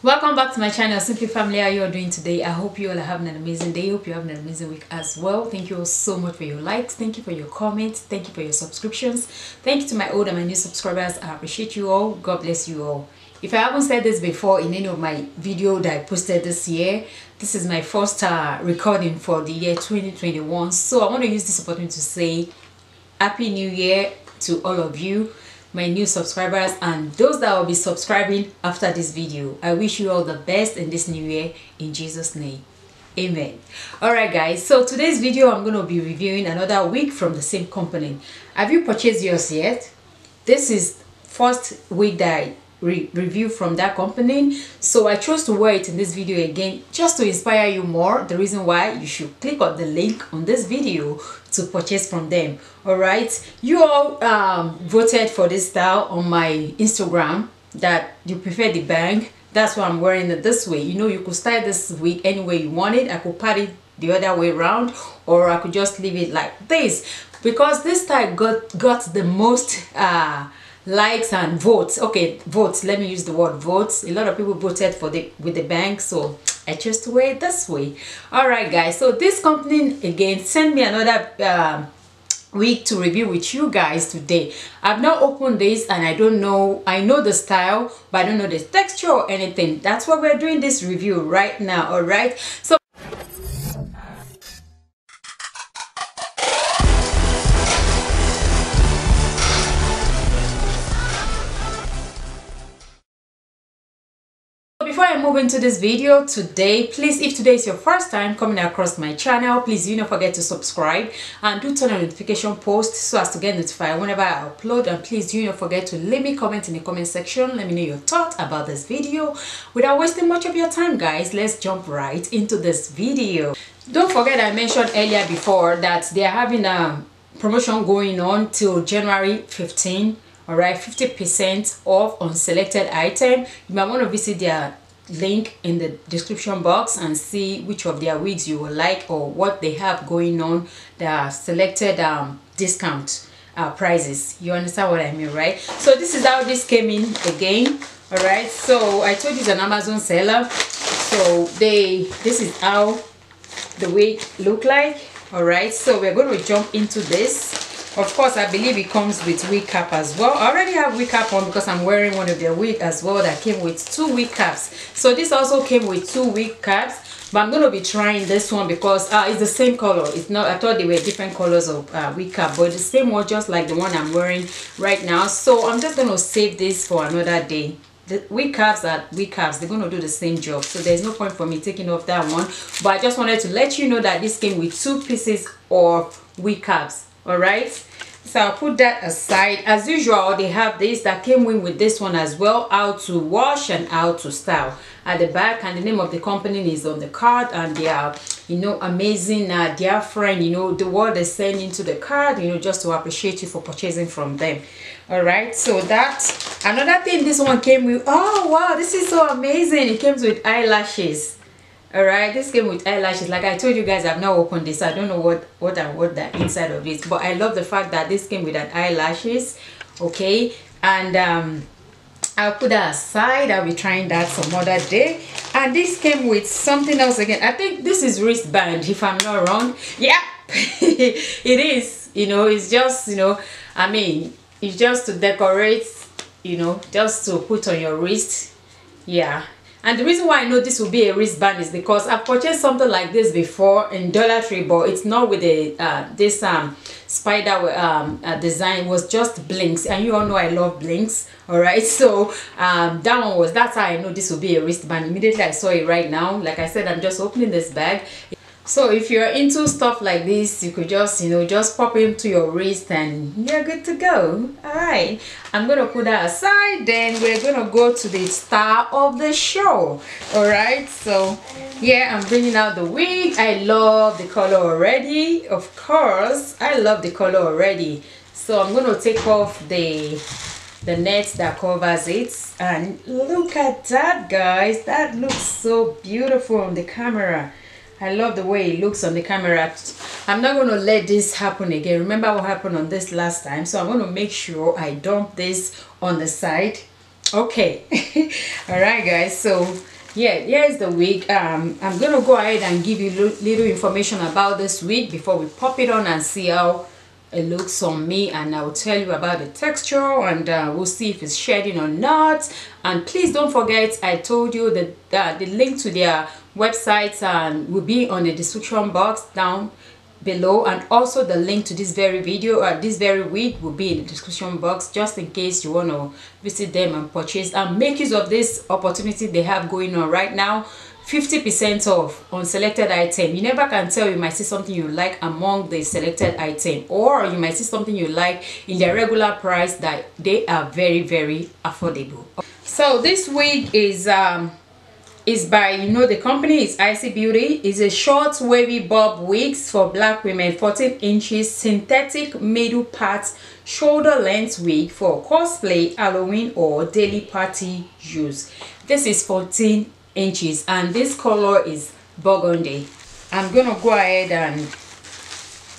Welcome back to my channel, Simply Family. How you all doing today? I hope you all are having an amazing day. I hope you're having an amazing week as well. Thank you all so much for your likes. Thank you for your comments. Thank you for your subscriptions. Thank you to my old and my new subscribers. I appreciate you all. God bless you all. If I haven't said this before in any of my video that I posted this year, this is my first recording for the year 2021. So I want to use this opportunity to say Happy New Year to all of you, my new subscribers, and those that will be subscribing after this video. I wish you all the best in this new year in Jesus' name. Amen. Alright guys, so today's video I'm going to be reviewing another wig from the same company. Have you purchased yours yet? This is first wig that I review from that company, so I chose to wear it in this video again just to inspire you more. The reason why you should click on the link on this video to purchase from them. All right, you all voted for this style on my Instagram that you prefer the bang. That's why I'm wearing it this way. You know, you could style this wig any way you want it. I could pat it the other way around, or I could just leave it like this, because this style got the most likes and votes. Okay, votes, let me use the word votes. A lot of people voted for with the bank, so I chose to wear it this way. All right guys, so this company again sent me another wig to review with you guys today. I've not opened this and I don't know, I know the style but I don't know the texture or anything. That's why we're doing this review right now. All right, so before I move into this video today, please, if today is your first time coming across my channel, please do not forget to subscribe and do turn on notification post so as to get notified whenever I upload. And please do not forget to leave me comment in the comment section. Let me know your thoughts about this video. Without wasting much of your time guys, let's jump right into this video. Don't forget, I mentioned earlier before that they are having a promotion going on till January 15. All right, 50% off on selected item. You might want to visit their link in the description box and see which of their wigs you will like or what they have going on, their selected discount prices. You understand what I mean, right? So this is how this came in again. All right, so I told you it's an Amazon seller, so this is how the wig look like. All right, so we're going to jump into this. Of course, I believe it comes with wig cap as well. I already have wig cap on because I'm wearing one of their wig as well that came with 2 wig caps. So this also came with 2 wig caps, but I'm going to be trying this one because it's the same color. It's not, I thought they were different colors of wig cap, but the same one, just like the one I'm wearing right now. So I'm just going to save this for another day. The wig caps are wig caps, they're going to do the same job, so there's no point for me taking off that one. But I just wanted to let you know that this came with 2 pieces of wig caps. All right, so I'll put that aside. As usual, they have this that came in with this one as well, how to wash and how to style at the back, and the name of the company is on the card, and they are, you know, amazing dear friend, you know, the word they send into the card, you know, just to appreciate you for purchasing from them. All right, so that's another thing. This one came with, oh wow, this is so amazing, it comes with eyelashes. All right, this came with eyelashes. Like I told you guys, I've not opened this. I don't know what the inside of this, but I love the fact that this came with an eyelashes. Okay, and I'll put that aside. I'll be trying that some other day. And this came with something else again. I think this is wristband, if I'm not wrong. Yeah, it is. You know, it's just, you know, I mean, it's just to decorate, you know, just to put on your wrist. Yeah. And the reason why I know this will be a wristband is because I've purchased something like this before in Dollar Tree, but it's not with a this spider design. It was just blinks, and you all know I love blinks. All right, so that's how I know this will be a wristband. Immediately I saw it right now. Like I said, I'm just opening this bag. So if you're into stuff like this, you could just, you know, just pop into your wrist and you're good to go. All right, I'm gonna put that aside. Then we're gonna go to the star of the show. All right, so yeah, I'm bringing out the wig. I love the color already. Of course, I love the color already. So I'm gonna take off the net that covers it, and look at that guys, that looks so beautiful on the camera. I love the way it looks on the camera. I'm not going to let this happen again. Remember what happened on this last time, so I'm going to make sure I dump this on the side. Okay. All right, guys, so yeah, here's the wig. I'm gonna go ahead and give you little information about this wig before we pop it on and see how it looks on me, and I'll tell you about the texture, and we'll see if it's shedding or not. And please don't forget, I told you that the link to their websites will be on the description box down below, and also the link to this very video or this very wig will be in the description box, just in case you want to visit them and purchase and make use of this opportunity they have going on right now. 50% off on selected item. You never can tell, you might see something you like among the selected item, or you might see something you like in their regular price that they are very, very affordable. So this wig is by, you know, the company is Aisi Beauty. It's a short wavy bob wigs for black women, 14 inches synthetic middle part shoulder length wig for cosplay, Halloween or daily party use. This is 14 inches and this color is burgundy. I'm gonna go ahead and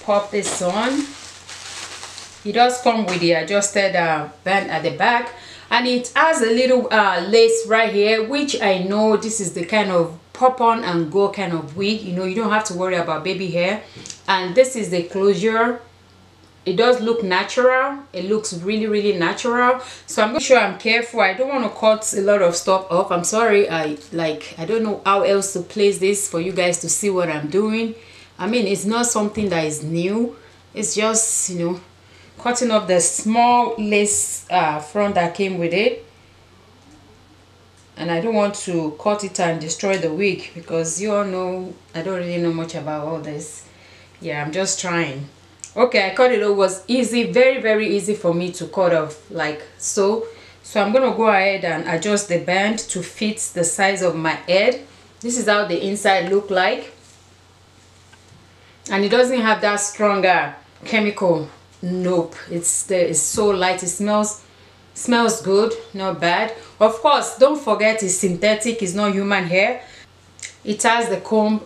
pop this on. It does come with the adjusted band at the back, and it has a little lace right here, which I know this is the kind of pop on and go kind of wig. You know, you don't have to worry about baby hair. And this is the closure. It does look natural. It looks really, really natural. So I'm sure I'm careful. I don't want to cut a lot of stuff off. I'm sorry. I don't know how else to place this for you guys to see what I'm doing. I mean, it's not something that is new. It's just, you know, cutting off the small lace front that came with it. And I don't want to cut it and destroy the wig, because you all know I don't really know much about all this. Yeah, I'm just trying. Okay, I cut it. It was easy, very, very easy for me to cut off like so. So I'm gonna go ahead and adjust the band to fit the size of my head. This is how the inside look like, and it doesn't have that stronger chemical. Nope, it's so light. It smells good, not bad. Of course, don't forget it's synthetic, it's not human hair. It has the comb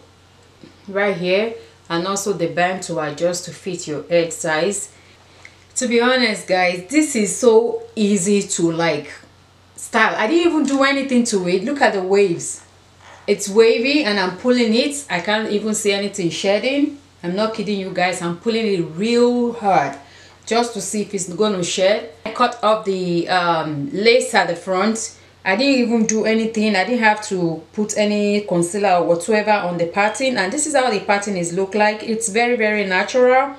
right here and also the band to adjust to fit your head size. To be honest, guys, this is so easy to like style. I didn't even do anything to it. Look at the waves. It's wavy and I'm pulling it. I can't even see anything shedding. I'm not kidding you guys. I'm pulling it real hard just to see if it's going to shed. I cut off the lace at the front. I didn't even do anything. I didn't have to put any concealer or whatsoever on the pattern, and this is how the pattern is look like. It's very, very natural.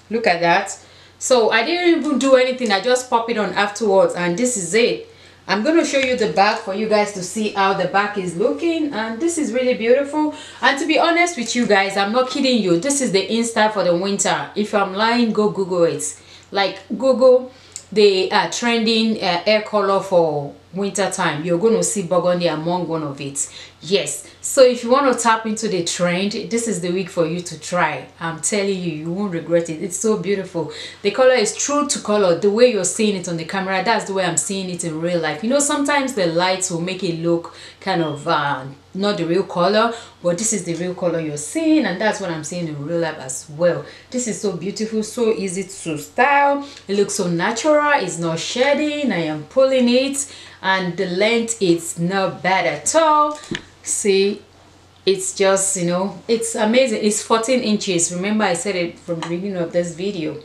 Look at that. So I didn't even do anything. I just pop it on afterwards, and this is it. I'm going to show you the back for you guys to see how the back is looking, and this is really beautiful. And to be honest with you guys, I'm not kidding you, this is the in style for the winter. If I'm lying, go Google it. Like Google the trending hair color for winter time. You're going to see burgundy among one of it. Yes, so if you want to tap into the trend, this is the wig for you to try. I'm telling you, you won't regret it. It's so beautiful. The color is true to color. The way you're seeing it on the camera, that's the way I'm seeing it in real life. You know, sometimes the lights will make it look kind of not the real color, but this is the real color you're seeing, and that's what I'm seeing in real life as well. This is so beautiful, so easy to style. It looks so natural. It's not shedding. I am pulling it, and the length is not bad at all. See, it's just, you know, it's amazing. It's 14 inches. Remember, I said it from the beginning of this video.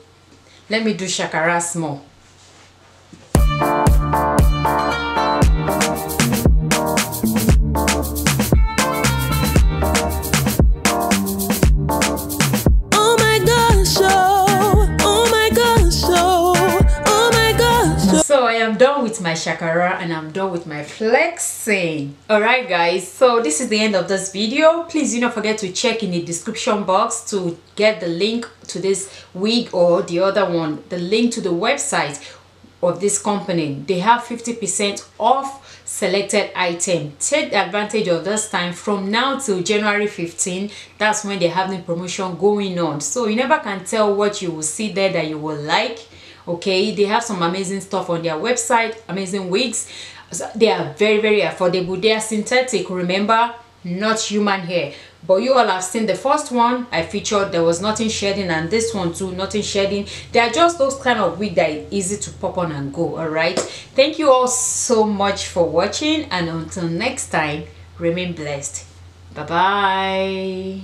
Let me do shakara small. Done with my shakara and I'm done with my flexing. All right guys, so this is the end of this video. Please do not forget to check in the description box to get the link to this wig or the other one, the link to the website of this company. They have 50% off selected item. Take advantage of this time from now till January 15. That's when they have the promotion going on, so you never can tell what you will see there that you will like. Okay, they have some amazing stuff on their website, amazing wigs. They are very, very affordable. They are synthetic, remember, not human hair. But you all have seen the first one I featured, there was nothing shedding, and this one too, nothing shedding. They are just those kind of wig that is easy to pop on and go. All right, thank you all so much for watching, and until next time, remain blessed. Bye bye.